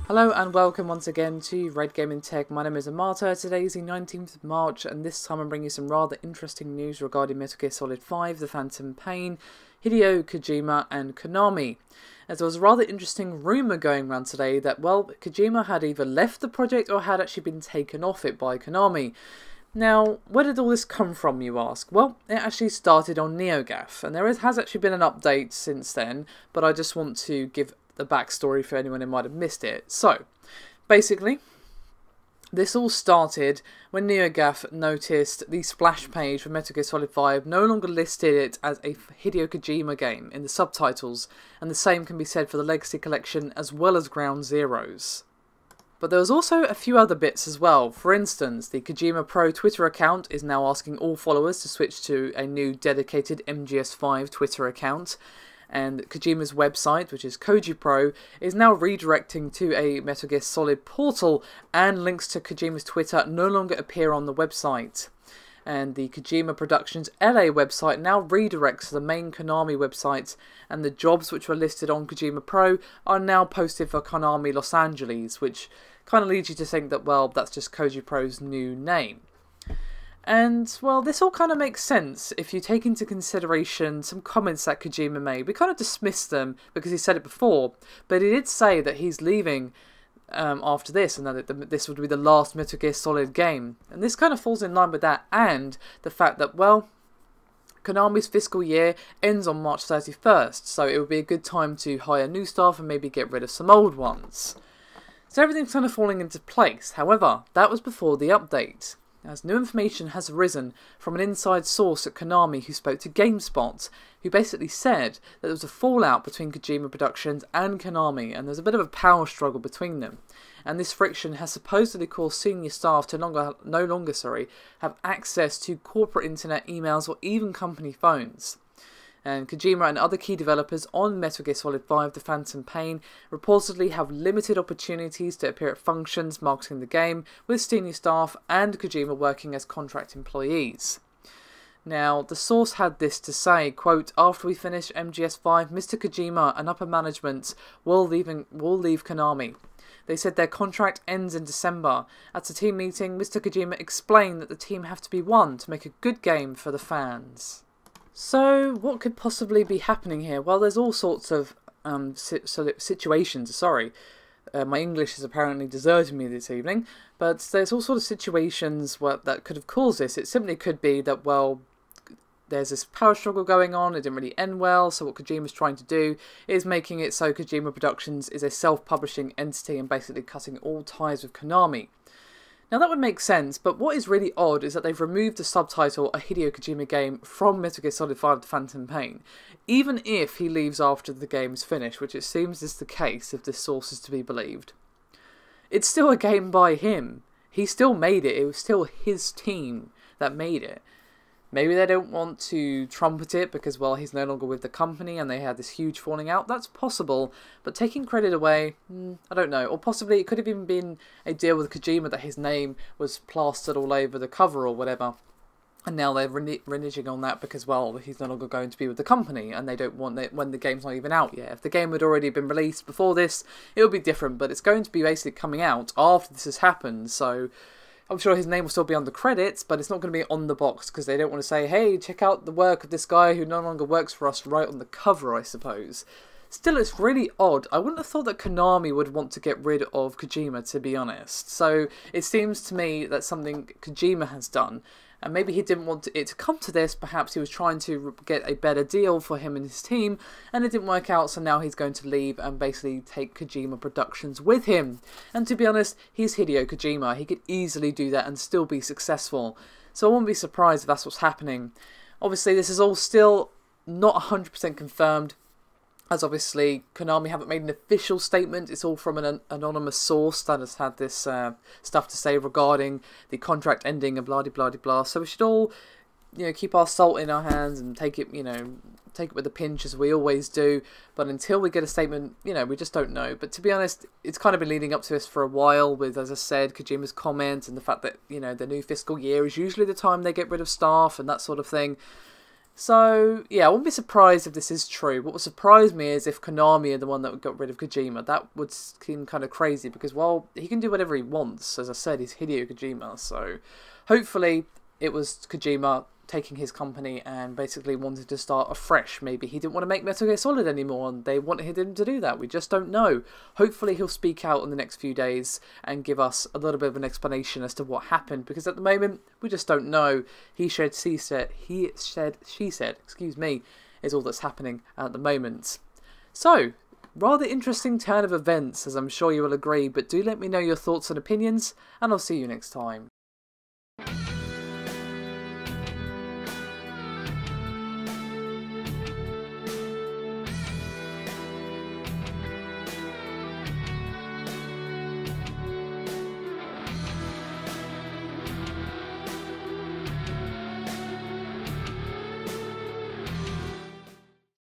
Hello and welcome once again to Red Gaming Tech. My name is Amata. Today is the 19th of March and this time I'm bringing you some rather interesting news regarding Metal Gear Solid 5, The Phantom Pain, Hideo Kojima and Konami. As there was a rather interesting rumour going around today that, well, Kojima had either left the project or had actually been taken off it by Konami. Now, where did all this come from, you ask? Well, it actually started on NeoGAF, and there has actually been an update since then, but I just want to give the backstory for anyone who might have missed it. So, basically, this all started when NeoGAF noticed the splash page for Metal Gear Solid 5 no longer listed it as a Hideo Kojima game in the subtitles, and the same can be said for the Legacy Collection as well as Ground Zeroes. But there was also a few other bits as well. For instance, the Kojima Pro Twitter account is now asking all followers to switch to a new dedicated MGS 5 Twitter account, and Kojima's website, which is Koji Pro, is now redirecting to a Metal Gear Solid portal, and links to Kojima's Twitter no longer appear on the website. And the Kojima Productions LA website now redirects to the main Konami website, and the jobs which were listed on Kojima Pro are now posted for Konami Los Angeles, which kind of leads you to think that, well, that's just Koji Pro's new name. And, well, this all kind of makes sense if you take into consideration some comments that Kojima made. We kind of dismissed them because he said it before, but he did say that he's leaving after this, and that this would be the last Metal Gear Solid game. And this kind of falls in line with that, and the fact that, well, Konami's fiscal year ends on March 31st, so it would be a good time to hire new staff and maybe get rid of some old ones. So everything's kind of falling into place. However, that was before the update, as new information has arisen from an inside source at Konami who spoke to GameSpot, who basically said that there was a fallout between Kojima Productions and Konami, and there's a bit of a power struggle between them. And this friction has supposedly caused senior staff to no longer have access to corporate internet, emails, or even company phones. And Kojima and other key developers on Metal Gear Solid 5 The Phantom Pain reportedly have limited opportunities to appear at functions marketing the game, with senior staff and Kojima working as contract employees. Now, the source had this to say, quote, "After we finish MGS 5, Mr. Kojima and upper management will leave Konami. They said their contract ends in December. At a team meeting, Mr. Kojima explained that the team have to be one to make a good game for the fans." So, what could possibly be happening here? Well, there's all sorts of situations, my English is apparently deserting me this evening, but there's all sorts of situations that could have caused this. It simply could be that, well, there's this power struggle going on, it didn't really end well, so what Kojima's trying to do is making it so Kojima Productions is a self-publishing entity and basically cutting all ties with Konami. Now that would make sense, but what is really odd is that they've removed the subtitle A Hideo Kojima Game from Metal Gear Solid 5 The Phantom Pain, even if he leaves after the game's finished, which it seems is the case if this source is to be believed. It's still a game by him. He still made it. It was still his team that made it. Maybe they don't want to trumpet it because, well, he's no longer with the company and they had this huge falling out. That's possible, but taking credit away, I don't know. Or possibly it could have even been a deal with Kojima that his name was plastered all over the cover or whatever. And now they're reneging on that because, well, he's no longer going to be with the company and they don't want it when the game's not even out yet. If the game had already been released before this, it would be different, but it's going to be basically coming out after this has happened, so I'm sure his name will still be on the credits, but it's not going to be on the box because they don't want to say, hey, check out the work of this guy who no longer works for us right on the cover, I suppose. Still, it's really odd. I wouldn't have thought that Konami would want to get rid of Kojima, to be honest. So it seems to me that something Kojima has done, and maybe he didn't want it to come to this. Perhaps he was trying to get a better deal for him and his team, and it didn't work out, so now he's going to leave and basically take Kojima Productions with him. And to be honest, he's Hideo Kojima. He could easily do that and still be successful. So I wouldn't be surprised if that's what's happening. Obviously, this is all still not 100% confirmed, as obviously Konami haven't made an official statement. It's all from an anonymous source that has had this stuff to say regarding the contract ending and blah blah blah blah. So we should all, keep our salt in our hands and take it with a pinch as we always do. But until we get a statement, we just don't know. But to be honest, it's kind of been leading up to this for a while with, as I said, Kojima's comment and the fact that, the new fiscal year is usually the time they get rid of staff and that sort of thing. So, yeah, I wouldn't be surprised if this is true. What would surprise me is if Konami are the one that got rid of Kojima. That would seem kind of crazy because, well, he can do whatever he wants. As I said, he's Hideo Kojima. So, hopefully, it was Kojima taking his company and basically wanted to start afresh. Maybe he didn't want to make Metal Gear Solid anymore and they wanted him to do that. We just don't know. Hopefully he'll speak out in the next few days and give us a little bit of an explanation as to what happened, because at the moment we just don't know. He said, she said, excuse me, is all that's happening at the moment. So, rather interesting turn of events, as I'm sure you will agree, but do let me know your thoughts and opinions, and I'll see you next time.